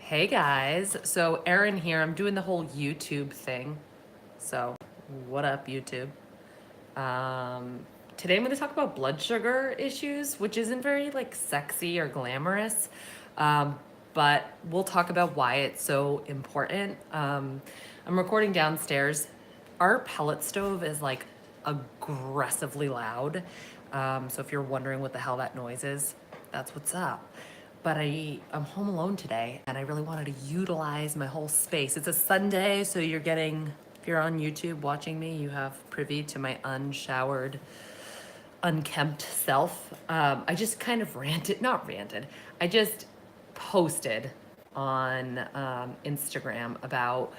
Hey guys, so Erin here. I'm doing the whole YouTube thing. So, what up, YouTube? Um, Today I'm going to talk about blood sugar issues, which isn't very like sexy or glamorous, um, but we'll talk about why it's so important. I'm recording downstairs. Our pellet stove is like aggressively loud. So if you're wondering what the hell that noise is, that's what's up. But I'm home alone today and I really wanted to utilize my whole space. It's a Sunday, so if you're on YouTube watching me, you have privy to my unshowered, unkempt self. I just kind of not ranted, I just posted on Instagram about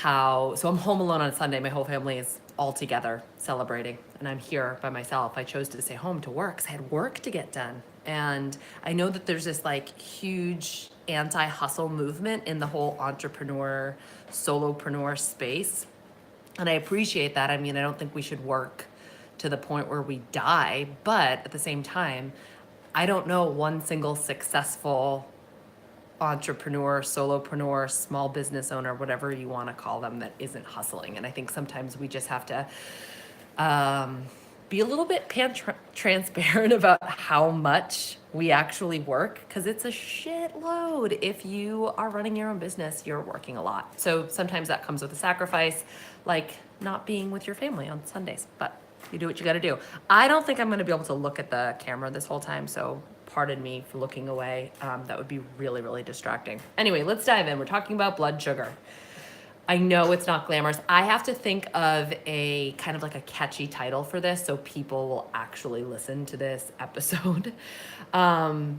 so I'm home alone on a Sunday. My whole family is all together celebrating, and I'm here by myself. I chose to stay home to work because I had work to get done. And I know that there's this like huge anti-hustle movement in the whole entrepreneur, solopreneur space. And I appreciate that. I mean, I don't think we should work to the point where we die, but at the same time, I don't know one single successful entrepreneur, solopreneur, small business owner, whatever you want to call them, that isn't hustling. And I think sometimes we just have to be a little bit transparent about how much we actually work, because it's a shitload. If you are running your own business, you're working a lot. So sometimes that comes with a sacrifice, like not being with your family on Sundays, but you do what you got to do. I don't think I'm going to be able to look at the camera this whole time, so pardon me for looking away. That would be really, really distracting. Anyway, let's dive in. We're talking about blood sugar. I know it's not glamorous. I have to think of a kind of like a catchy title for this so people will actually listen to this episode,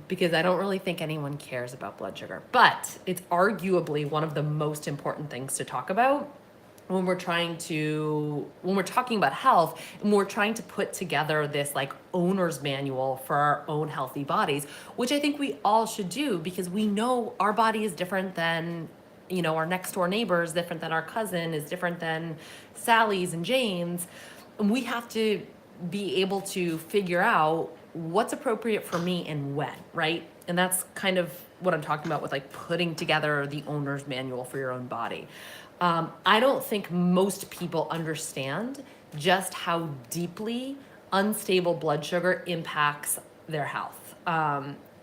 because I don't really think anyone cares about blood sugar. But it's arguably one of the most important things to talk about when we're talking about health, and we're trying to put together this like owner's manual for our own healthy bodies, which I think we all should do, because we know our body is different than, our next door neighbor is different than our cousin, is different than Sally's and Jane's. And we have to be able to figure out what's appropriate for me and when, right? And that's kind of what I'm talking about with like putting together the owner's manual for your own body. I don't think most people understand just how deeply unstable blood sugar impacts their health.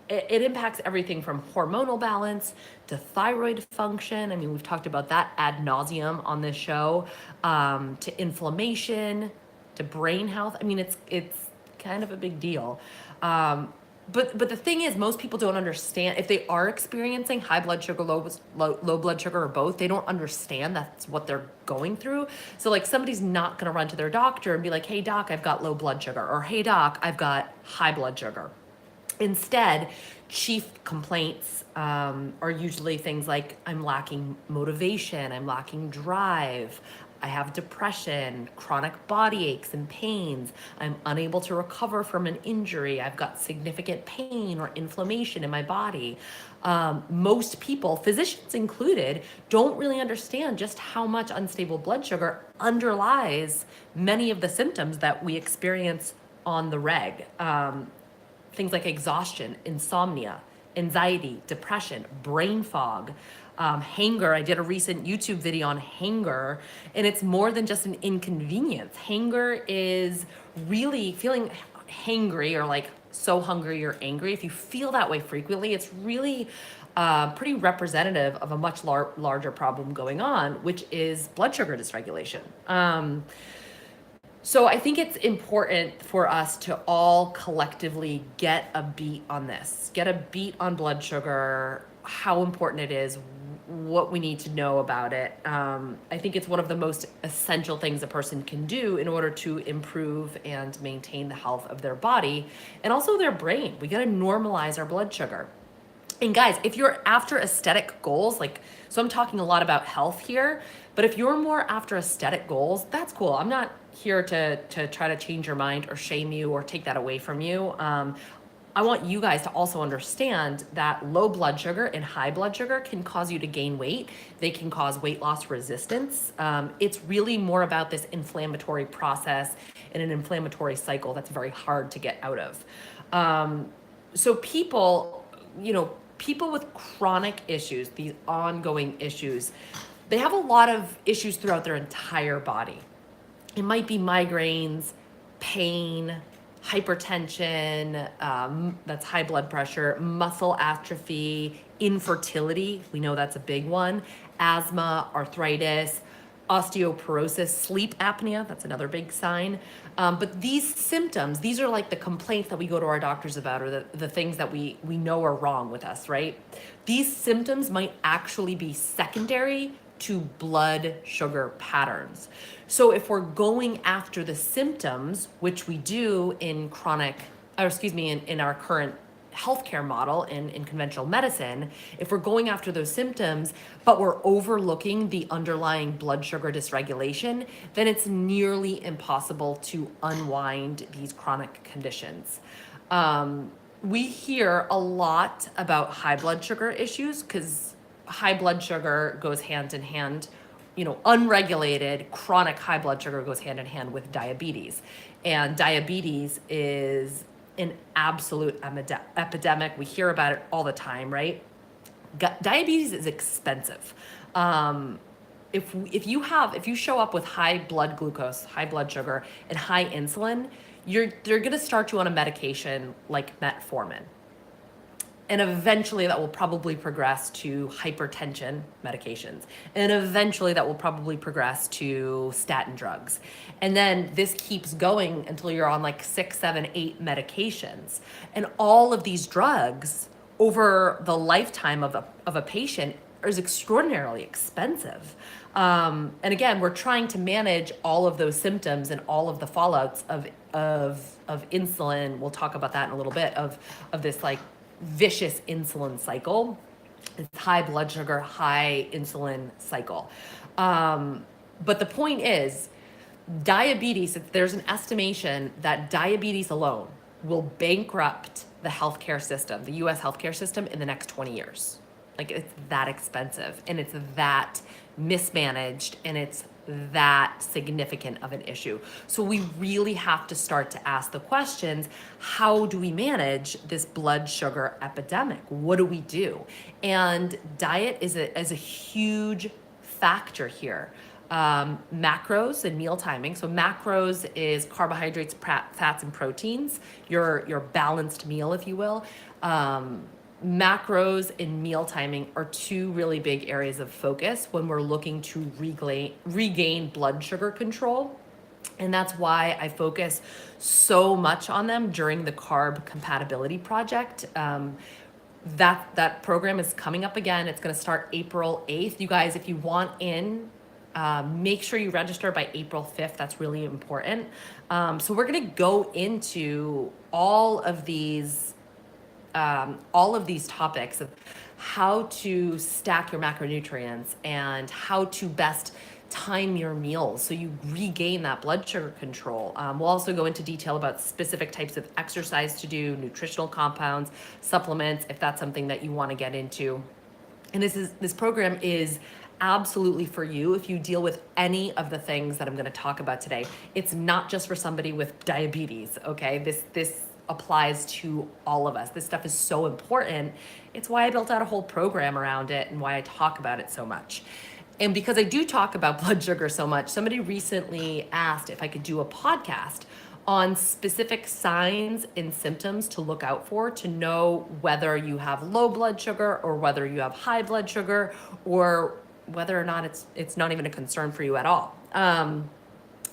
It impacts everything from hormonal balance to thyroid function. I mean, we've talked about that ad nauseum on this show, to inflammation, to brain health. I mean, it's kind of a big deal. But the thing is, most people don't understand, if they are experiencing high blood sugar, low blood sugar, or both, they don't understand that's what they're going through. So like somebody's not going to run to their doctor and be like, hey doc, I've got low blood sugar, or hey doc, I've got high blood sugar. Instead, chief complaints are usually things like I'm lacking motivation, I'm lacking drive, I have depression, chronic body aches and pains, I'm unable to recover from an injury, I've got significant pain or inflammation in my body. Most people, physicians included, don't really understand just how much unstable blood sugar underlies many of the symptoms that we experience on the reg. Things like exhaustion, insomnia, anxiety, depression, brain fog, hanger. I did a recent YouTube video on hanger, and it's more than just an inconvenience. Hanger is really feeling hangry, or like so hungry you're angry. If you feel that way frequently, it's really pretty representative of a much larger problem going on, which is blood sugar dysregulation. So I think it's important for us to all collectively get a beat on this, get a beat on blood sugar, how important it is, what we need to know about it. I think it's one of the most essential things a person can do in order to improve and maintain the health of their body and also their brain. We got to normalize our blood sugar. And guys, if you're after aesthetic goals, so I'm talking a lot about health here, but if you're more after aesthetic goals, that's cool. I'm not here to try to change your mind or shame you or take that away from you. I want you guys to also understand that low blood sugar and high blood sugar can cause you to gain weight. They can cause weight loss resistance. It's really more about this inflammatory process and an inflammatory cycle that's very hard to get out of. So people, people with chronic issues, these ongoing issues, they have a lot of issues throughout their entire body. It might be migraines, pain, hypertension, that's high blood pressure, muscle atrophy, infertility, we know that's a big one, asthma, arthritis, osteoporosis, sleep apnea, that's another big sign. But these symptoms, these are like the complaints that we go to our doctors about, or the things that we know are wrong with us, right? These symptoms might actually be secondary to blood sugar patterns. So if we're going after the symptoms, which we do in in our current healthcare model in conventional medicine, if we're going after those symptoms, but we're overlooking the underlying blood sugar dysregulation, then it's nearly impossible to unwind these chronic conditions. We hear a lot about high blood sugar issues because high blood sugar goes hand in hand. Unregulated chronic high blood sugar goes hand in hand with diabetes. And diabetes is an absolute epidemic. We hear about it all the time, right? Diabetes is expensive. If you show up with high blood glucose, high blood sugar, and high insulin, they're going to start you on a medication like metformin. And eventually that will probably progress to hypertension medications. And eventually that will probably progress to statin drugs. And then this keeps going until you're on like 6, 7, 8 medications. And all of these drugs over the lifetime of a patient is extraordinarily expensive. And again, we're trying to manage all of those symptoms and all of the fallouts of insulin. We'll talk about that in a little bit, of this like vicious insulin cycle. It's high blood sugar, high insulin cycle. But the point is, diabetes, there's an estimation that diabetes alone will bankrupt the healthcare system, the US healthcare system, in the next 20 years. Like, it's that expensive, and it's that mismanaged, and it's that significant of an issue. So we really have to start to ask the questions: how do we manage this blood sugar epidemic? What do we do? And diet is a huge factor here. Macros and meal timing. So macros is carbohydrates, fats, and proteins, your balanced meal, if you will. Macros and meal timing are two really big areas of focus when we're looking to regain blood sugar control. And that's why I focus so much on them during the Carb Compatibility Project. That program is coming up again. It's going to start April 8th. You guys, if you want in, make sure you register by April 5th. That's really important. So we're going to go into all of these topics of how to stack your macronutrients and how to best time your meals so you regain that blood sugar control. We'll also go into detail about specific types of exercise to do, nutritional compounds, supplements, if that's something that you want to get into. And this program is absolutely for you if you deal with any of the things that I'm going to talk about today. It's not just for somebody with diabetes, okay? This applies to all of us. This stuff is so important. It's why I built out a whole program around it and why I talk about it so much. And because I do talk about blood sugar so much, somebody recently asked if I could do a podcast on specific signs and symptoms to look out for to know whether you have low blood sugar or whether you have high blood sugar, or whether or not it's not even a concern for you at all.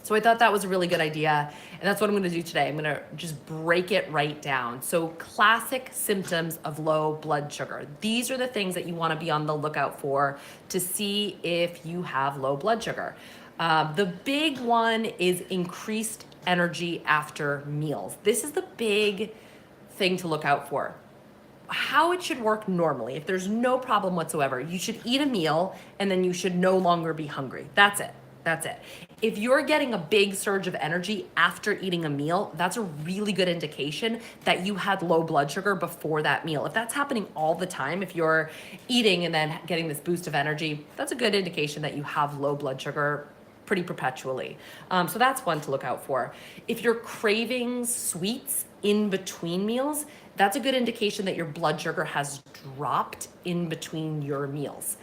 So I thought that was a really good idea, and that's what I'm going to do today. I'm going to just break it right down. So classic symptoms of low blood sugar. These are the things that you want to be on the lookout for to see if you have low blood sugar. The big one is increased energy after meals. This is the big thing to look out for. How it should work normally, if there's no problem whatsoever, you should eat a meal and then you should no longer be hungry. That's it. If you're getting a big surge of energy after eating a meal, that's a really good indication that you had low blood sugar before that meal. If that's happening all the time, if you're eating and then getting this boost of energy, that's a good indication that you have low blood sugar pretty perpetually. So that's one to look out for. If you're craving sweets in between meals, that's a good indication that your blood sugar has dropped in between your meals.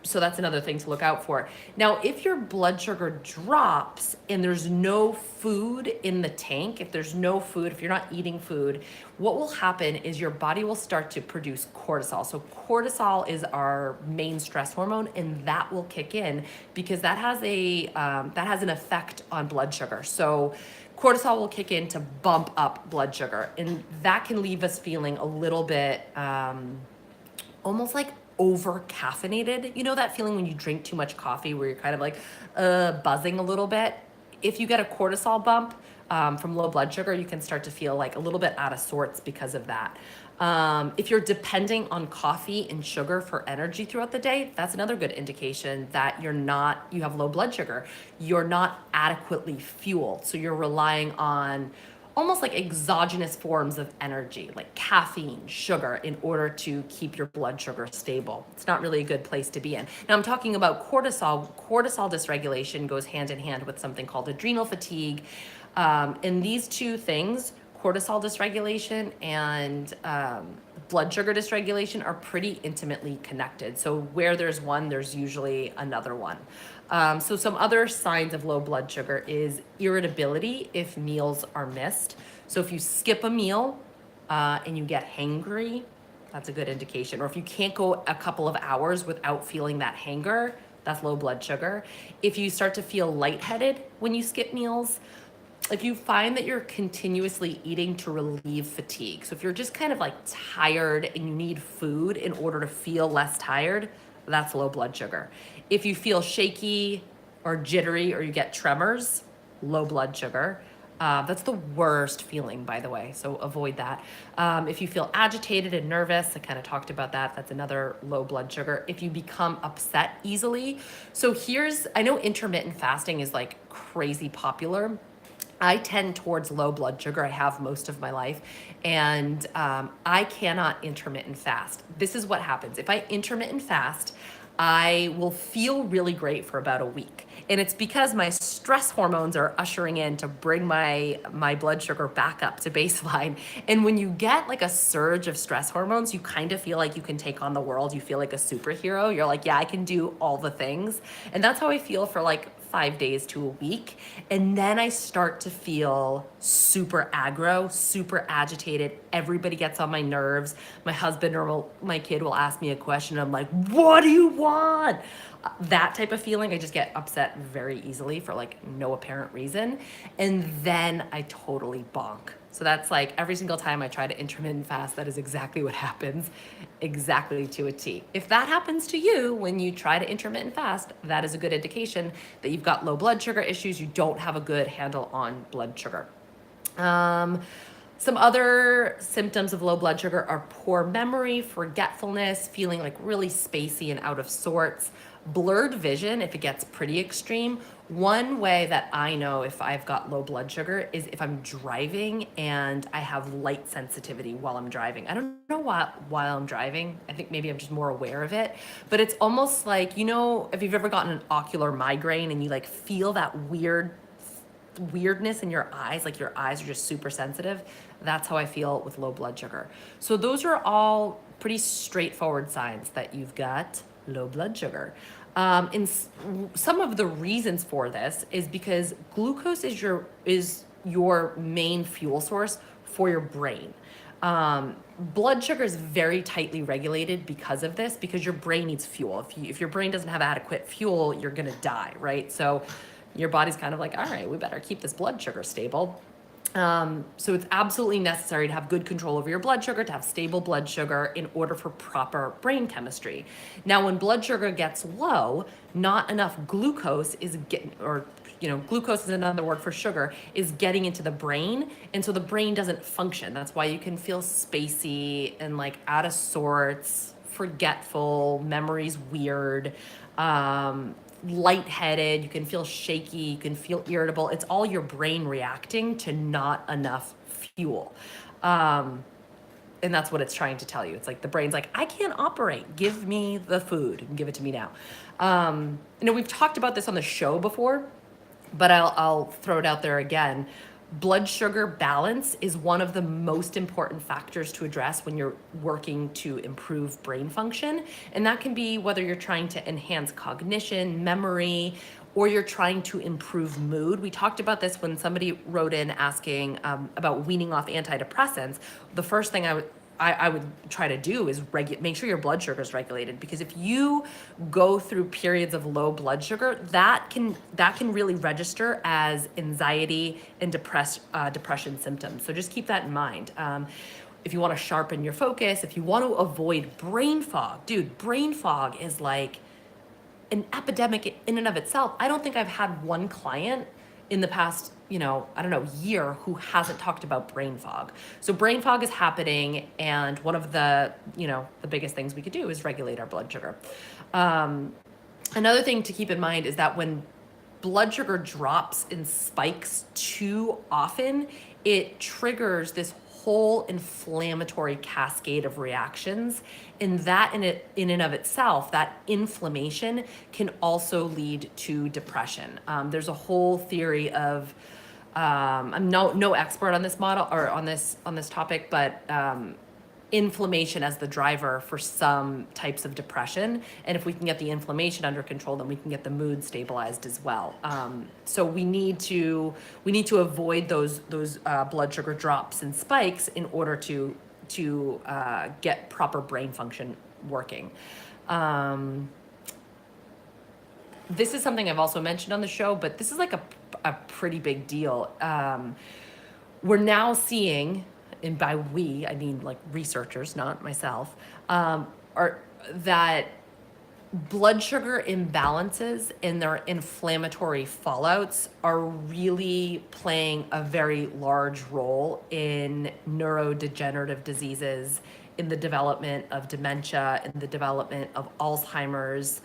So that's another thing to look out for. Now, if your blood sugar drops and there's no food in the tank, if there's no food, if you're not eating food, what will happen is your body will start to produce cortisol. So cortisol is our main stress hormone, and that will kick in because that has an effect on blood sugar. So cortisol will kick in to bump up blood sugar, and that can leave us feeling a little bit almost like over caffeinated. You know that feeling when you drink too much coffee where you're kind of like buzzing a little bit? If you get a cortisol bump from low blood sugar, you can start to feel like a little bit out of sorts because of that. If you're depending on coffee and sugar for energy throughout the day, that's another good indication that you have low blood sugar. You're not adequately fueled. So you're relying on almost like exogenous forms of energy, like caffeine, sugar, in order to keep your blood sugar stable. It's not really a good place to be in. Now, I'm talking about cortisol. Cortisol dysregulation goes hand in hand with something called adrenal fatigue. And these two things, cortisol dysregulation and blood sugar dysregulation, are pretty intimately connected. So where there's one, there's usually another one. So some other signs of low blood sugar is irritability if meals are missed. So if you skip a meal and you get hangry, that's a good indication. Or if you can't go a couple of hours without feeling that hanger, that's low blood sugar. If you start to feel lightheaded when you skip meals, if you find that you're continuously eating to relieve fatigue, so if you're just kind of like tired and you need food in order to feel less tired, that's low blood sugar. If you feel shaky or jittery or you get tremors, low blood sugar. That's the worst feeling, by the way, so avoid that. If you feel agitated and nervous, I kind of talked about that. That's another low blood sugar. If you become upset easily. So I know intermittent fasting is like crazy popular. I tend towards low blood sugar. I have most of my life, and I cannot intermittent fast. This is what happens. If I intermittent fast, I will feel really great for about a week. And it's because my stress hormones are ushering in to bring my blood sugar back up to baseline. And when you get like a surge of stress hormones, you kind of feel like you can take on the world. You feel like a superhero. You're like, yeah, I can do all the things. And that's how I feel for like 5 days to a week. And then I start to feel super aggro, super agitated. Everybody gets on my nerves. My husband or my kid will ask me a question. I'm like, what do you want? That type of feeling. I just get upset very easily for like no apparent reason. And then I totally bonk. So that's like every single time I try to intermittent fast, that is exactly what happens, exactly to a T. If that happens to you when you try to intermittent fast, that is a good indication that you've got low blood sugar issues. You don't have a good handle on blood sugar. Some other symptoms of low blood sugar are poor memory, forgetfulness, feeling like really spacey and out of sorts, blurred vision if it gets pretty extreme. One way that I know if I've got low blood sugar is if I'm driving and I have light sensitivity while I'm driving. I don't know why while I'm driving. I think maybe I'm just more aware of it, but it's almost like, you know, if you've ever gotten an ocular migraine and you like feel that weirdness in your eyes, like your eyes are just super sensitive. That's how I feel with low blood sugar. So those are all pretty straightforward signs that you've got low blood sugar. And some of the reasons for this is because glucose is your main fuel source for your brain. Blood sugar is very tightly regulated because of this, because your brain needs fuel. If your brain doesn't have adequate fuel, you're gonna die, right? So your body's kind of like, all right, we better keep this blood sugar stable. So it's absolutely necessary to have good control over your blood sugar, to have stable blood sugar in order for proper brain chemistry. Now, when blood sugar gets low, not enough glucose is glucose is another word for sugar, is getting into the brain. And so the brain doesn't function. That's why you can feel spacey and like out of sorts, forgetful, memory's weird, lightheaded, you can feel shaky, you can feel irritable. It's all your brain reacting to not enough fuel. And that's what it's trying to tell you. It's like the brain's like, I can't operate. Give me the food and give it to me now. We've talked about this on the show before, but I'll throw it out there again. blood sugar balance is one of the most important factors to address when you're working to improve brain function. And that can be whether you're trying to enhance cognition, memory, or you're trying to improve mood. We talked about this when somebody wrote in asking about weaning off antidepressants. The first thing I would try to do is make sure your blood sugar is regulated, because if you go through periods of low blood sugar, that can really register as anxiety and depression symptoms. So just keep that in mind. If you want to sharpen your focus, if you want to avoid brain fog, dude, brain fog is like an epidemic in and of itself. I don't think I've had one client in the past, year who hasn't talked about brain fog. So brain fog is happening, and one of the biggest things we could do is regulate our blood sugar. Another thing to keep in mind is that when blood sugar drops and spikes too often, it triggers this whole inflammatory cascade of reactions, and that in and of itself, that inflammation can also lead to depression. There's a whole theory of I'm no expert on this model or on this topic, but inflammation as the driver for some types of depression. And if we can get the inflammation under control, then we can get the mood stabilized as well. So we need to avoid those blood sugar drops and spikes in order to get proper brain function working. This is something I've also mentioned on the show, but this is like a pretty big deal. We're now seeing, and by we, I mean like researchers, not myself, are that blood sugar imbalances and their inflammatory fallouts are really playing a very large role in neurodegenerative diseases, in the development of dementia, in the development of Alzheimer's.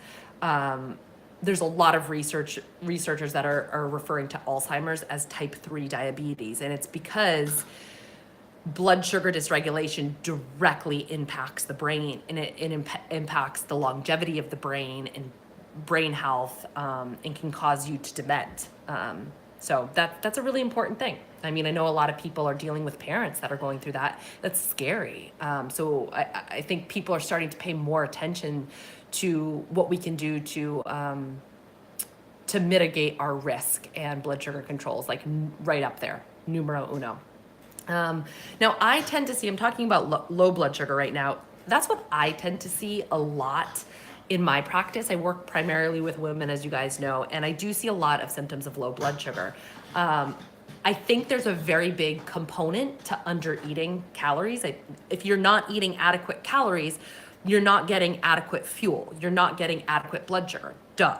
There's a lot of researchers that are referring to Alzheimer's as type 3 diabetes, and it's because blood sugar dysregulation directly impacts the brain, and it impacts the longevity of the brain and brain health, and can cause you to dement. So that's a really important thing. I mean, I know a lot of people are dealing with parents that are going through that. That's scary. So I think people are starting to pay more attention to what we can do to mitigate our risk, and blood sugar controls like right up there, numero uno. Now I tend to see, I'm talking about low blood sugar right now. That's what I tend to see a lot in my practice. I work primarily with women, as you guys know, and I do see a lot of symptoms of low blood sugar. I think there's a very big component to under eating calories. If you're not eating adequate calories, you're not getting adequate fuel. You're not getting adequate blood sugar. Duh.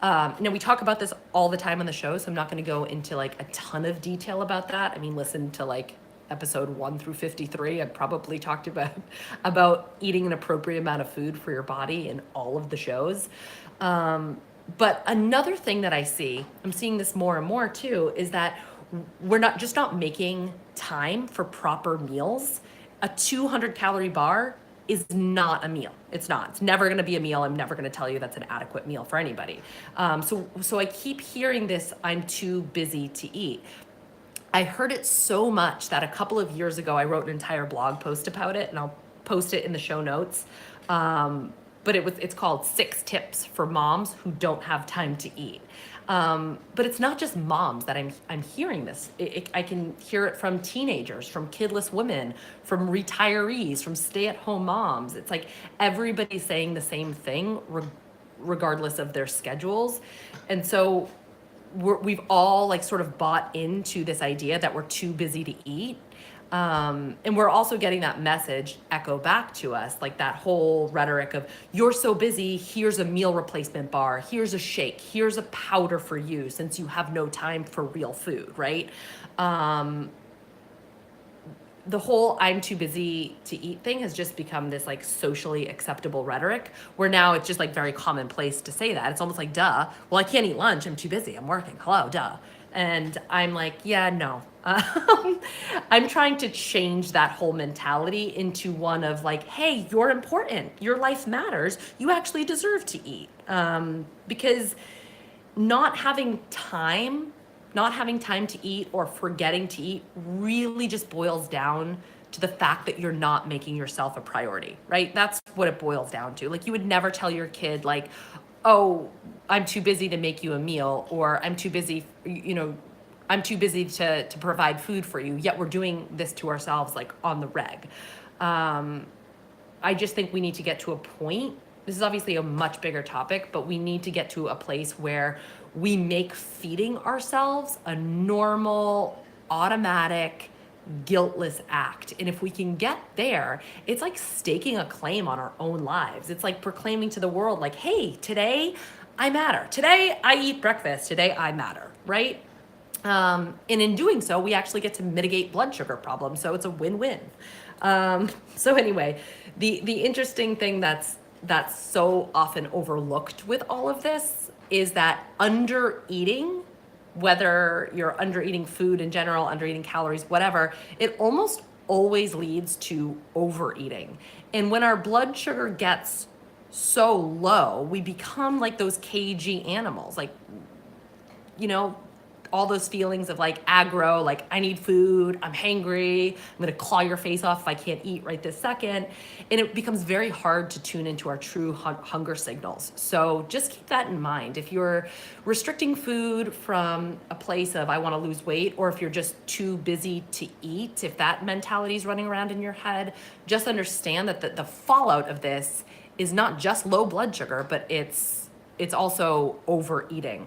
Now we talk about this all the time on the show, so I'm not going to go into like a ton of detail about that. I mean, listen to like episode 1 through 53. I probably talked about eating an appropriate amount of food for your body in all of the shows. But another thing that I'm seeing this more and more too, is that we're not making time for proper meals. A 200 calorie bar is not a meal. It's not. It's never going to be a meal. I'm never going to tell you that's an adequate meal for anybody. So I keep hearing this, I'm too busy to eat. I heard it so much that a couple of years ago, I wrote an entire blog post about it, and I'll post it in the show notes. But it's called 6 Tips for Moms Who Don't Have Time to Eat. But it's not just moms that I'm hearing this. I can hear it from teenagers, from kidless women, from retirees, from stay-at-home moms. It's like everybody's saying the same thing, regardless of their schedules. And so we've all like sort of bought into this idea that we're too busy to eat. And we're also getting that message echo back to us, like that whole rhetoric of, you're so busy, here's a meal replacement bar, here's a shake, here's a powder for you since you have no time for real food, right? The whole I'm too busy to eat thing has just become this like socially acceptable rhetoric, where now it's just like very commonplace to say that. It's almost like, duh, well, I can't eat lunch, I'm too busy, I'm working, hello, duh. And I'm like, yeah, no. I'm trying to change that whole mentality into one of like, hey, you're important, your life matters, you actually deserve to eat. Because not having time, not having time to eat or forgetting to eat really just boils down to the fact that you're not making yourself a priority, right? That's what it boils down to. Like, you would never tell your kid, like, oh, I'm too busy to make you a meal, or I'm too busy, I'm too busy to provide food for you, yet we're doing this to ourselves, like, on the reg. I just think we need to get to a point. This is obviously a much bigger topic, but we need to get to a place where we make feeding ourselves a normal, automatic, guiltless act. And if we can get there, it's like staking a claim on our own lives. It's like proclaiming to the world, like, hey, today I matter. Today I eat breakfast. Today I matter, right? And in doing so, we actually get to mitigate blood sugar problems. So it's a win-win. So anyway, the interesting thing that's so often overlooked with all of this is that under eating, whether you're under eating food in general, under eating calories, whatever, it almost always leads to overeating. And when our blood sugar gets so low, we become like those cagey animals, like, all those feelings of like aggro, like I need food, I'm hangry, I'm gonna claw your face off if I can't eat right this second. And it becomes very hard to tune into our true hunger signals. So just keep that in mind. If you're restricting food from a place of I wanna lose weight, or if you're just too busy to eat, if that mentality is running around in your head, just understand that the fallout of this is not just low blood sugar, but it's also overeating.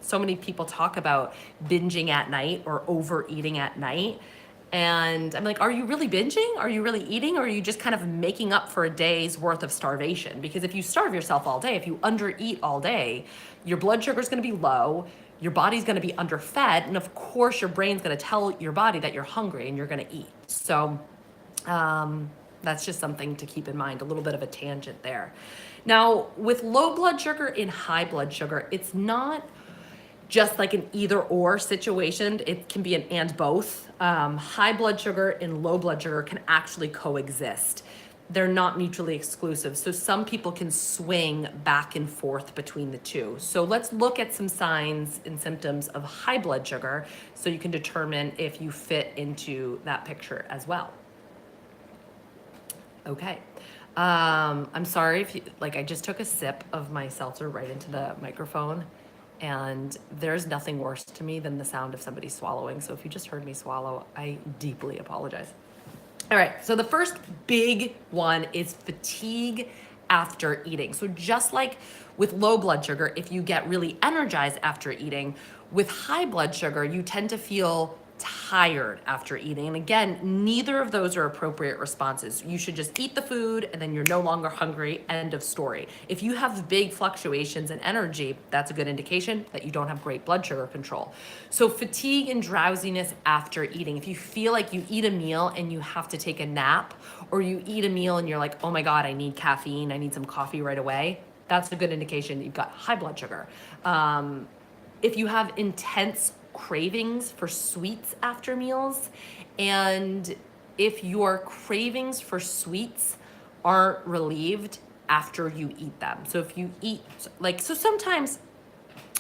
So many people talk about binging at night or overeating at night. And I'm like, are you really binging? Are you really eating? Or are you just kind of making up for a day's worth of starvation? Because if you starve yourself all day, if you undereat all day, your blood sugar is going to be low, your body's going to be underfed, and of course your brain's going to tell your body that you're hungry and you're going to eat. So that's just something to keep in mind, a little bit of a tangent there. Now, with low blood sugar and high blood sugar, it's not just like an either or situation. It can be an and both. High blood sugar and low blood sugar can actually coexist. They're not mutually exclusive. So some people can swing back and forth between the two. So let's look at some signs and symptoms of high blood sugar so you can determine if you fit into that picture as well. Okay. I'm sorry if you, like, I just took a sip of my seltzer right into the microphone, and there's nothing worse to me than the sound of somebody swallowing. So if you just heard me swallow, I deeply apologize. All right. So the first big one is fatigue after eating. So just like with low blood sugar, if you get really energized after eating, with high blood sugar, you tend to feel tired after eating. And again, neither of those are appropriate responses. You should just eat the food and then you're no longer hungry, end of story. If you have big fluctuations in energy, that's a good indication that you don't have great blood sugar control. So fatigue and drowsiness after eating. If you feel like you eat a meal and you have to take a nap, or you eat a meal and you're like, oh my God, I need caffeine, I need some coffee right away, that's a good indication that you've got high blood sugar. If you have intense cravings for sweets after meals, and if your cravings for sweets aren't relieved after you eat them. So if you eat, like, so sometimes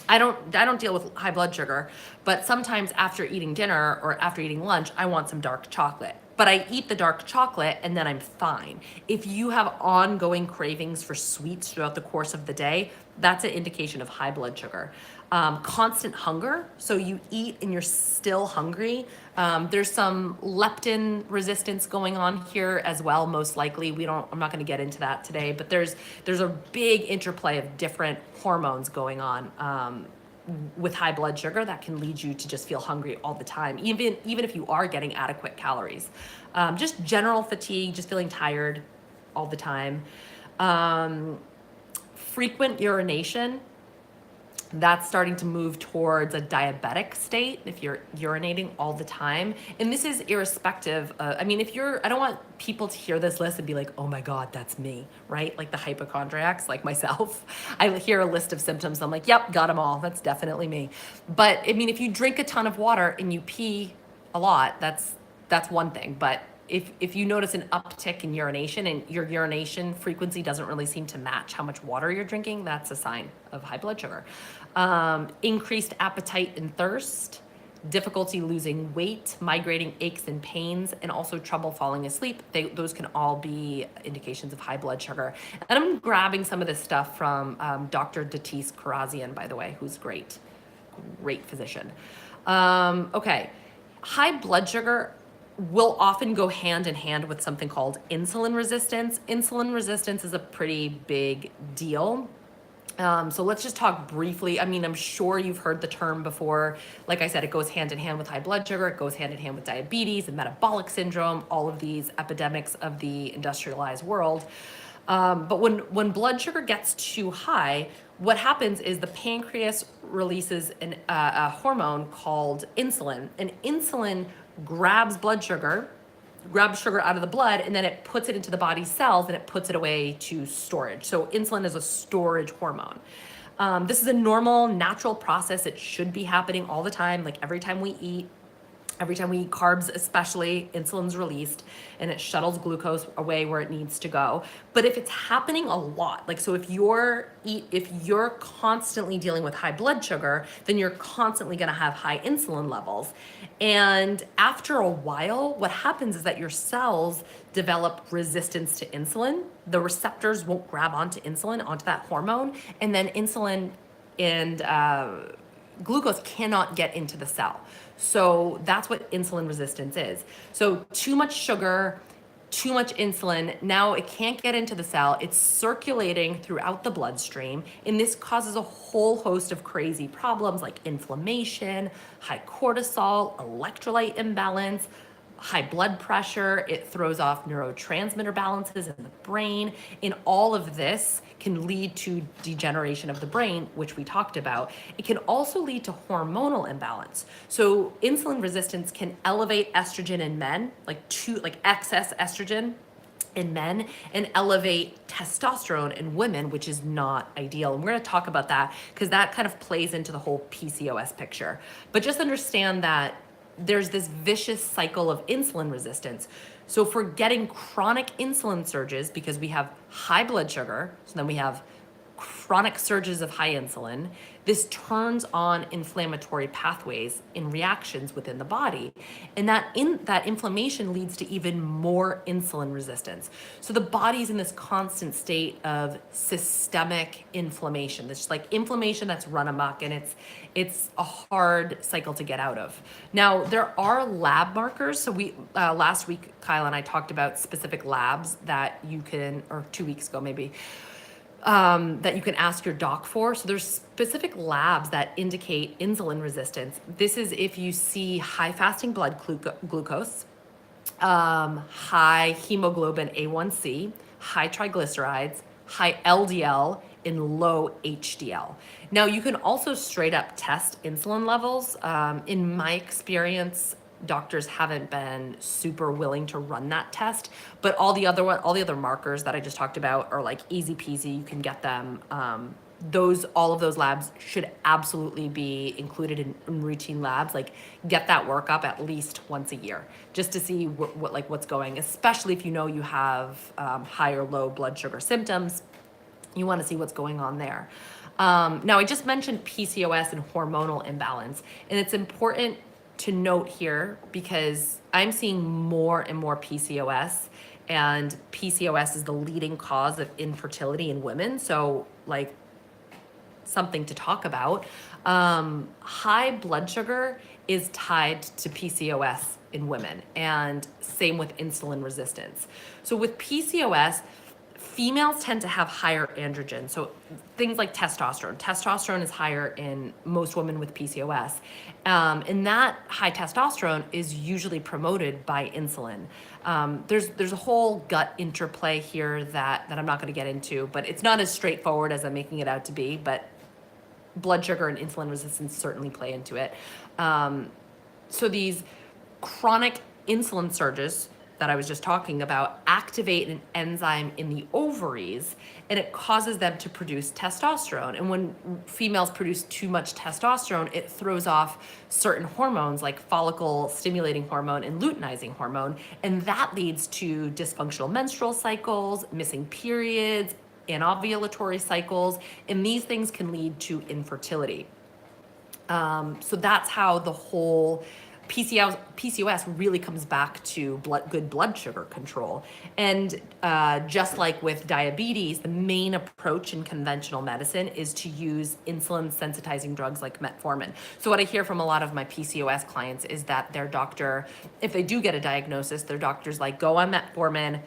I don't deal with high blood sugar, but sometimes after eating dinner or after eating lunch, I want some dark chocolate. But I eat the dark chocolate and then I'm fine. If you have ongoing cravings for sweets throughout the course of the day, that's an indication of high blood sugar. Constant hunger, so you eat and you're still hungry. There's some leptin resistance going on here as well, most likely. I'm not gonna get into that today, but there's a big interplay of different hormones going on with high blood sugar that can lead you to just feel hungry all the time, even if you are getting adequate calories. Just general fatigue, just feeling tired all the time. Frequent urination, that's starting to move towards a diabetic state if you're urinating all the time. And this is irrespective of, I don't want people to hear this list and be like, oh my God, that's me, right? Like the hypochondriacs, like myself. I hear a list of symptoms, I'm like, yep, got them all. That's definitely me. But if you drink a ton of water and you pee a lot, that's one thing. But if you notice an uptick in urination and your urination frequency doesn't really seem to match how much water you're drinking, that's a sign of high blood sugar. Increased appetite and thirst, difficulty losing weight, migrating aches and pains, and also trouble falling asleep. Those can all be indications of high blood sugar. And I'm grabbing some of this stuff from Dr. Datis Karazian, by the way, who's great physician. Okay, high blood sugar will often go hand in hand with something called insulin resistance. Insulin resistance is a pretty big deal. So let's just talk briefly. I mean, I'm sure you've heard the term before. Like I said, it goes hand in hand with high blood sugar. It goes hand in hand with diabetes and metabolic syndrome, all of these epidemics of the industrialized world. But when blood sugar gets too high, what happens is the pancreas releases a hormone called insulin, and insulin grabs sugar out of the blood, and then it puts it into the body's cells and it puts it away to storage. So insulin is a storage hormone. This is a normal, natural process. It should be happening all the time. Like every time we eat carbs, especially, insulin's released and it shuttles glucose away where it needs to go. But if it's happening a lot, like, so if you're constantly dealing with high blood sugar, then you're constantly going to have high insulin levels. And after a while, what happens is that your cells develop resistance to insulin. The receptors won't grab onto that hormone, and then insulin and glucose cannot get into the cell. So that's what insulin resistance is. So too much sugar, too much insulin, now it can't get into the cell. It's circulating throughout the bloodstream, and this causes a whole host of crazy problems like inflammation, high cortisol, electrolyte imbalance, high blood pressure. It throws off neurotransmitter balances in the brain, and all of this can lead to degeneration of the brain, which we talked about. It can also lead to hormonal imbalance. So insulin resistance can elevate estrogen in men, like excess estrogen in men, and elevate testosterone in women, which is not ideal. And we're going to talk about that because that kind of plays into the whole PCOS picture. But just understand that there's this vicious cycle of insulin resistance. So if we're getting chronic insulin surges because we have high blood sugar, so then we have chronic surges of high insulin, this turns on inflammatory pathways in reactions within the body. And that inflammation leads to even more insulin resistance. So the body's in this constant state of systemic inflammation. It's like inflammation that's run amok, and it's a hard cycle to get out of. Now, there are lab markers. So we last week, Kyle and I talked about specific labs that you can, or 2 weeks ago maybe, that you can ask your doc for. So there's specific labs that indicate insulin resistance. This is if you see high fasting blood glucose, high hemoglobin A1C, high triglycerides, high LDL, and low HDL. Now you can also straight up test insulin levels. In my experience, doctors haven't been super willing to run that test, but all the other markers that I just talked about are like easy peasy. You can get them. All of those labs should absolutely be included in routine labs. Like, get that workup at least once a year just to see what's going, especially if you know you have high or low blood sugar symptoms. You want to see what's going on there. Now, I just mentioned PCOS and hormonal imbalance, and it's important to note here because I'm seeing more and more PCOS, and PCOS is the leading cause of infertility in women. So, like, something to talk about. High blood sugar is tied to PCOS in women, and same with insulin resistance. So with PCOS, females tend to have higher androgen. So things like testosterone. Testosterone is higher in most women with PCOS. And that high testosterone is usually promoted by insulin. There's a whole gut interplay here that I'm not going to get into, but it's not as straightforward as I'm making it out to be. But blood sugar and insulin resistance certainly play into it. So these chronic insulin surges that I was just talking about activate an enzyme in the ovaries, and it causes them to produce testosterone. And when females produce too much testosterone, it throws off certain hormones like follicle stimulating hormone and luteinizing hormone, and that leads to dysfunctional menstrual cycles, missing periods, anovulatory cycles, and these things can lead to infertility. So that's how the whole PCOS really comes back to good blood sugar control. And just like with diabetes, the main approach in conventional medicine is to use insulin sensitizing drugs like metformin. So what I hear from a lot of my PCOS clients is that their doctor, if they do get a diagnosis, their doctor's like, go on metformin,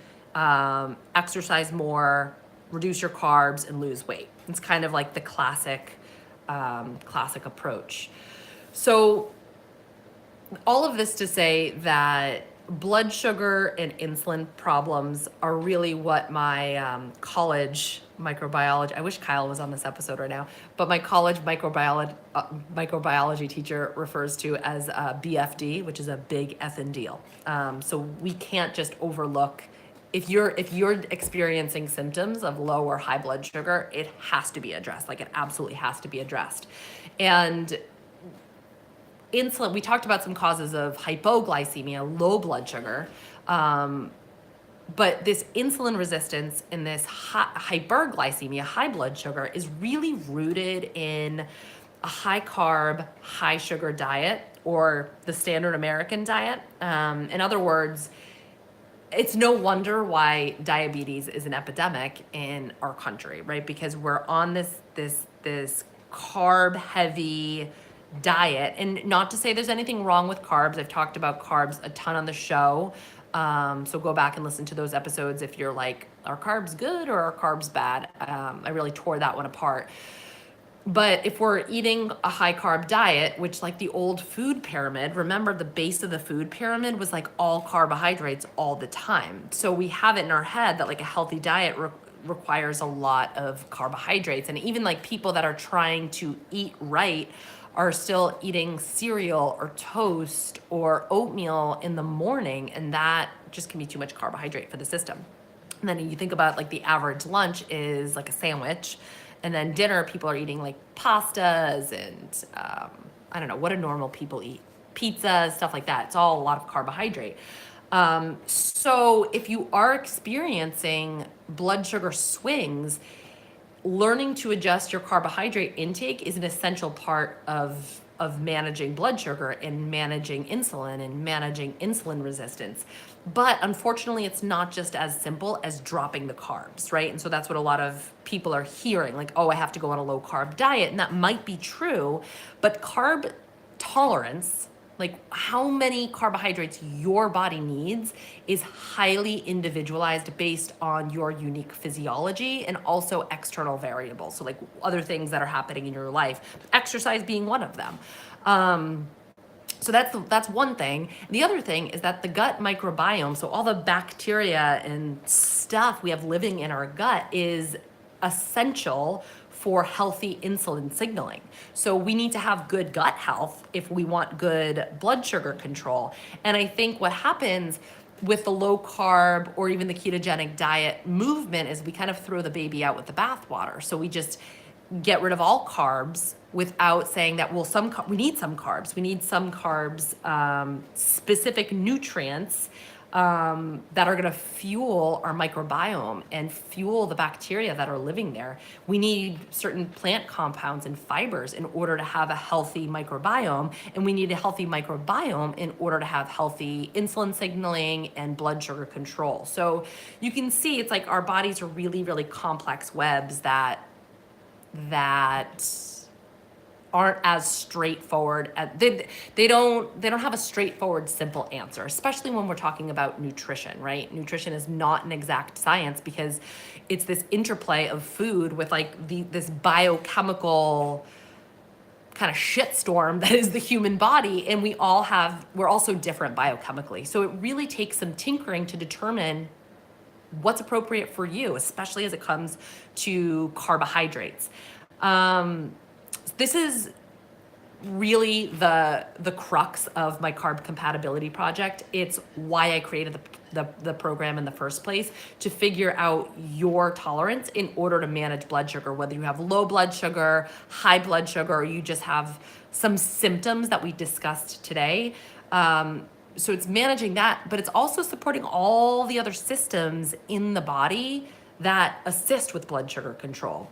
exercise more, reduce your carbs, and lose weight. It's kind of like the classic approach. So all of this to say that blood sugar and insulin problems are really what my college microbiology, I wish Kyle was on this episode right now, but my college microbiology teacher refers to as BFD, which is a big effing deal. So we can't just overlook, if you're experiencing symptoms of low or high blood sugar, it has to be addressed. Like, it absolutely has to be addressed. And insulin, we talked about some causes of hypoglycemia, low blood sugar, but this insulin resistance and this hyperglycemia, high blood sugar, is really rooted in a high carb, high sugar diet, or the standard American diet. In other words, it's no wonder why diabetes is an epidemic in our country, right? Because we're on this carb heavy diet. And not to say there's anything wrong with carbs. I've talked about carbs a ton on the show. So go back and listen to those episodes if you're like, are carbs good or are carbs bad? I really tore that one apart. But if we're eating a high carb diet, which, like the old food pyramid, remember the base of the food pyramid was like all carbohydrates all the time. So we have it in our head that like a healthy diet requires a lot of carbohydrates. And even like people that are trying to eat right are still eating cereal or toast or oatmeal in the morning. And that just can be too much carbohydrate for the system. And then you think about like the average lunch is like a sandwich. And then dinner, people are eating like pastas and I don't know, what do normal people eat? Pizza, stuff like that. It's all a lot of carbohydrate. So if you are experiencing blood sugar swings, learning to adjust your carbohydrate intake is an essential part of managing blood sugar and managing insulin and managing insulin resistance. But unfortunately, it's not just as simple as dropping the carbs, right? And so that's what a lot of people are hearing, like, oh, I have to go on a low carb diet. And that might be true, but carb tolerance, like how many carbohydrates your body needs, is highly individualized based on your unique physiology and also external variables. So like other things that are happening in your life, exercise being one of them. So that's one thing. The other thing is that the gut microbiome, so all the bacteria and stuff we have living in our gut, is essential for healthy insulin signaling. So we need to have good gut health if we want good blood sugar control. And I think what happens with the low carb or even the ketogenic diet movement is we kind of throw the baby out with the bathwater. So we just get rid of all carbs without saying that, well, we need some carbs. We need some carbs, specific nutrients that are going to fuel our microbiome and fuel the bacteria that are living there. We need certain plant compounds and fibers in order to have a healthy microbiome, and we need a healthy microbiome in order to have healthy insulin signaling and blood sugar control. So you can see it's like our bodies are really, really complex webs that aren't as straightforward. They don't have a straightforward, simple answer, especially when we're talking about nutrition, right? Nutrition is not an exact science because it's this interplay of food with like this biochemical kind of shitstorm that is the human body, and we're all so different biochemically. So it really takes some tinkering to determine what's appropriate for you, especially as it comes to carbohydrates. This is really the crux of my carb compatibility project. It's why I created the program in the first place to figure out your tolerance in order to manage blood sugar, whether you have low blood sugar, high blood sugar, or you just have some symptoms that we discussed today. So it's managing that, but it's also supporting all the other systems in the body that assist with blood sugar control.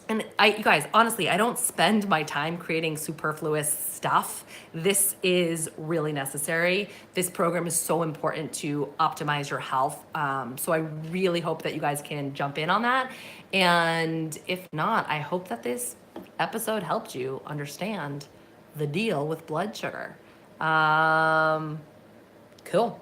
And you guys, honestly, I don't spend my time creating superfluous stuff. This is really necessary. This program is so important to optimize your health. So I really hope that you guys can jump in on that. And if not, I hope that this episode helped you understand the deal with blood sugar. Cool.